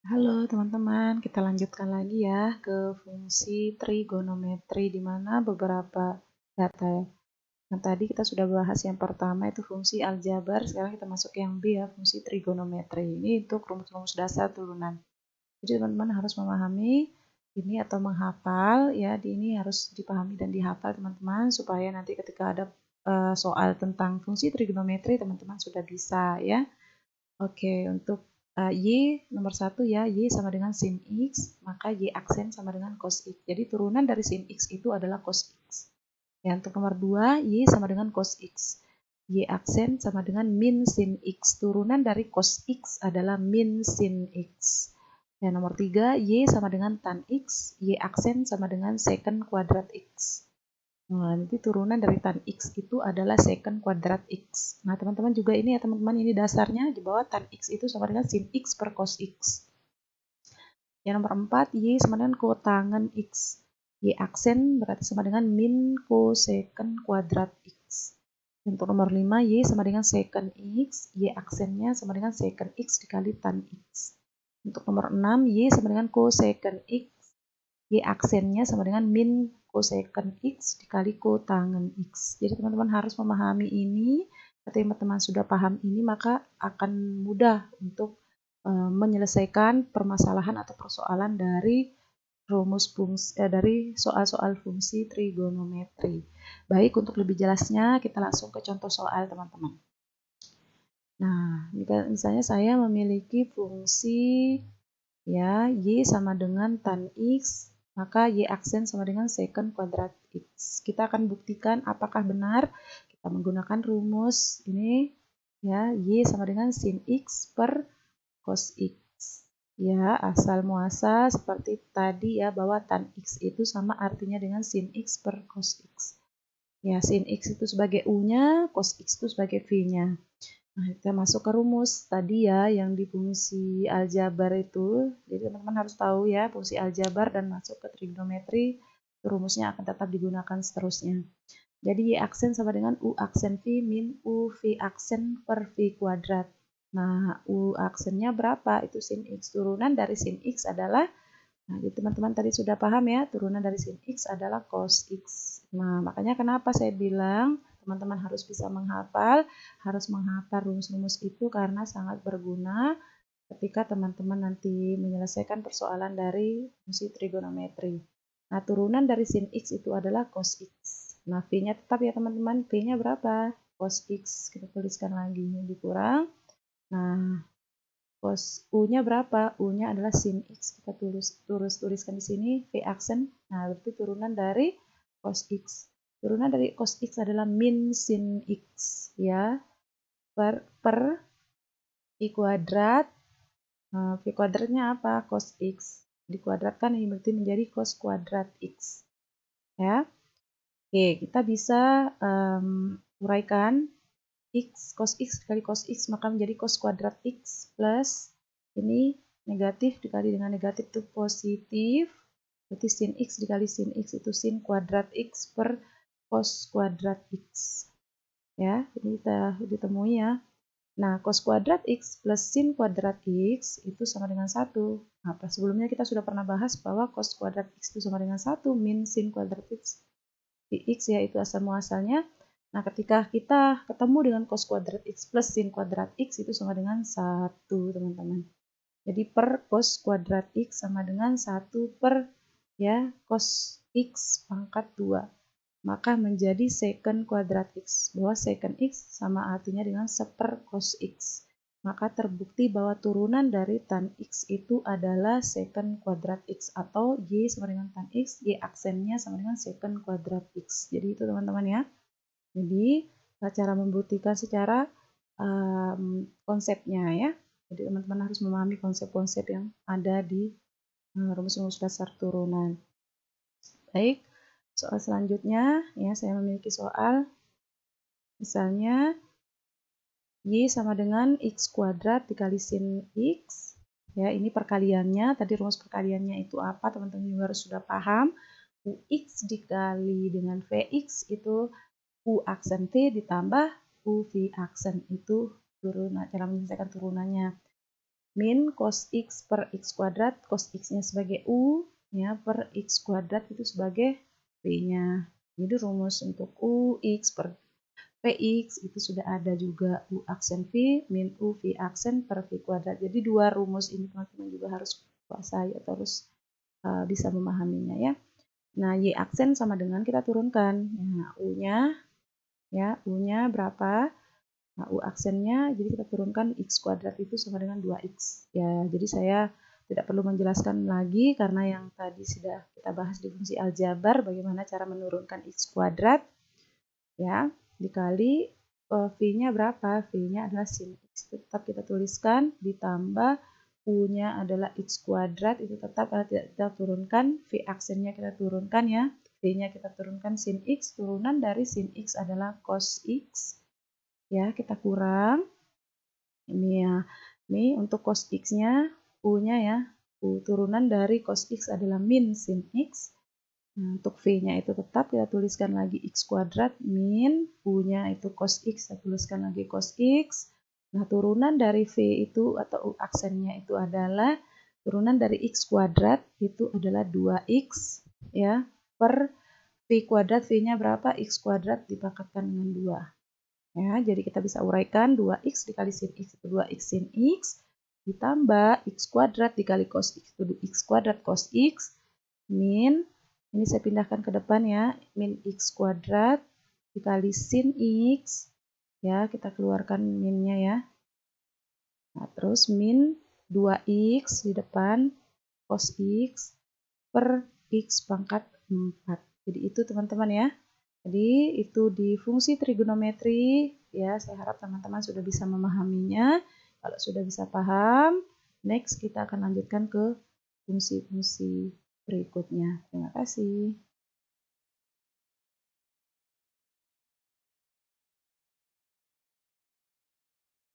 Halo teman-teman, kita lanjutkan lagi ya ke fungsi trigonometri di mana beberapa data ya. Yang tadi kita sudah bahas yang pertama itu fungsi aljabar, sekarang kita masuk ke yang B ya, fungsi trigonometri. Ini untuk rumus-rumus dasar turunan. Jadi teman-teman harus memahami ini atau menghafal ya, ini harus dipahami dan dihafal teman-teman supaya nanti ketika ada soal tentang fungsi trigonometri teman-teman sudah bisa ya. Oke, untuk Y nomor 1 ya, Y sama dengan sin X, maka Y aksen sama dengan cos X. Jadi turunan dari sin X itu adalah cos X. Ya, untuk nomor 2, Y sama dengan cos X. Y aksen sama dengan min sin X. Turunan dari cos X adalah min sin X. Dan nomor 3, Y sama dengan tan X. Y aksen sama dengan secant kuadrat X. Nah, nanti turunan dari tan X itu adalah secant kuadrat X. Nah, teman-teman juga ini ya teman-teman, ini dasarnya di bawah tan X itu sama dengan sin X per cos X. Yang nomor 4, Y sama dengan kotangen X. Y aksen berarti sama dengan min cosecant kuadrat X. Untuk nomor 5, Y sama dengan secant X. Y aksennya sama dengan secant X dikali tan X. Untuk nomor 6, Y sama dengan cosecant X. Y aksennya sama dengan min cosecant X dikali kotangen X. Jadi teman-teman harus memahami ini. Ketika teman-teman sudah paham ini, maka akan mudah untuk menyelesaikan permasalahan atau persoalan dari dari soal-soal fungsi trigonometri. Baik, untuk lebih jelasnya kita langsung ke contoh soal teman-teman. Nah, misalnya saya memiliki fungsi ya, Y sama dengan tan X, maka Y aksen sama dengan secant kuadrat X. Kita akan buktikan apakah benar. Kita menggunakan rumus ini, ya, Y sama dengan sin X per cos X. Ya, asal muasal seperti tadi ya, bahwa tan X itu sama artinya dengan sin X per cos X. Ya, sin X itu sebagai U-nya, cos X itu sebagai V-nya. Nah, kita masuk ke rumus tadi ya, yang di fungsi aljabar itu. Jadi teman-teman harus tahu ya, fungsi aljabar dan masuk ke trigonometri, rumusnya akan tetap digunakan seterusnya. Jadi Y aksen sama dengan U aksen V min U V aksen per V kuadrat. Nah, U aksennya berapa? Itu sin X. Turunan dari sin X adalah, nah jadi teman-teman tadi sudah paham ya, turunan dari sin X adalah cos X. Nah, makanya kenapa saya bilang teman-teman harus bisa menghafal, harus menghafal rumus-rumus itu karena sangat berguna ketika teman-teman nanti menyelesaikan persoalan dari fungsi trigonometri. Nah, turunan dari sin X itu adalah cos X. Nah, V-nya tetap ya teman-teman, V-nya berapa? Cos X, kita tuliskan lagi, dikurang. Nah, cos U-nya berapa? U-nya adalah sin X, kita tuliskan di sini, V aksen. Nah, berarti turunan dari cos X. Turunan dari cos X adalah min sin X, ya, per I kuadrat. V kuadratnya apa? Cos X. Dikuadratkan ini berarti menjadi cos kuadrat X. Ya. Oke, kita bisa uraikan cos X dikali cos X maka menjadi cos kuadrat X plus ini negatif dikali dengan negatif itu positif. Berarti sin X dikali sin X itu sin kuadrat X per cos kuadrat X. Ya, ini kita ditemui ya. Nah, cos kuadrat X plus sin kuadrat X itu sama dengan 1. Apa? Sebelumnya kita sudah pernah bahas bahwa cos kuadrat X itu sama dengan 1 min sin kuadrat X. Di X yaitu asal muasalnya. Nah, ketika kita ketemu dengan cos kuadrat X plus sin kuadrat X itu sama dengan 1, teman-teman. Jadi per cos kuadrat X sama dengan 1 per ya cos X pangkat 2. Maka menjadi secant kuadrat X, bahwa secant X sama artinya dengan seper cos X. Maka terbukti bahwa turunan dari tan X itu adalah secant kuadrat X, atau Y sama dengan tan X, Y aksennya sama dengan secant kuadrat X. Jadi itu teman-teman ya. Jadi cara membuktikan secara konsepnya ya. Jadi teman-teman harus memahami konsep-konsep yang ada di rumus-rumus dasar turunan. Baik. Soal selanjutnya, ya saya memiliki soal, misalnya Y sama dengan X kuadrat dikali sin X. Ya, ini perkaliannya, tadi rumus perkaliannya itu apa, teman-teman juga harus sudah paham. UX dikali dengan VX itu U aksen V ditambah UV aksen itu turunan, cara menyelesaikan turunannya. min cos x per x kuadrat, cos x-nya sebagai u, ya, per x kuadrat itu sebagai v-nya. Jadi rumus untuk u x per Px itu sudah ada juga U aksen V min U V aksen per V kuadrat. Jadi dua rumus ini teman-teman juga harus kuasai atau harus bisa memahaminya ya. Nah, Y aksen sama dengan kita turunkan. Nah, U-nya ya, U-nya berapa? Nah, U aksennya jadi kita turunkan X kuadrat itu sama dengan 2X. Ya, jadi saya tidak perlu menjelaskan lagi karena yang tadi sudah kita bahas di fungsi aljabar bagaimana cara menurunkan X kuadrat ya, dikali V-nya berapa? V-nya adalah sin X. Tetap kita tuliskan, ditambah U-nya adalah X kuadrat, itu tetap tidak kita turunkan, V aksennya kita turunkan ya. V-nya kita turunkan sin X, turunan dari sin X adalah cos X. Ya, kita kurang. Ini ya, ini untuk cos X-nya, U-nya ya, U turunan dari cos X adalah min sin X. Nah, untuk V-nya itu tetap kita tuliskan lagi X kuadrat min U-nya itu cos X, kita tuliskan lagi cos X. Nah, turunan dari V itu atau U aksennya itu adalah turunan dari X kuadrat itu adalah 2X ya per V kuadrat, V-nya berapa? X kuadrat dipangkatkan dengan 2. Ya, jadi kita bisa uraikan 2X dikali sin X itu 2X sin X ditambah X kuadrat dikali cos X itu X kuadrat cos X min ini saya pindahkan ke depan ya, min X kuadrat dikali sin X, ya kita keluarkan minnya ya. Nah, terus min 2X di depan cos X per X pangkat 4. Jadi itu teman-teman ya. Jadi itu di fungsi trigonometri, ya saya harap teman-teman sudah bisa memahaminya. Kalau sudah bisa paham, next kita akan lanjutkan ke fungsi-fungsi berikutnya. Terima kasih.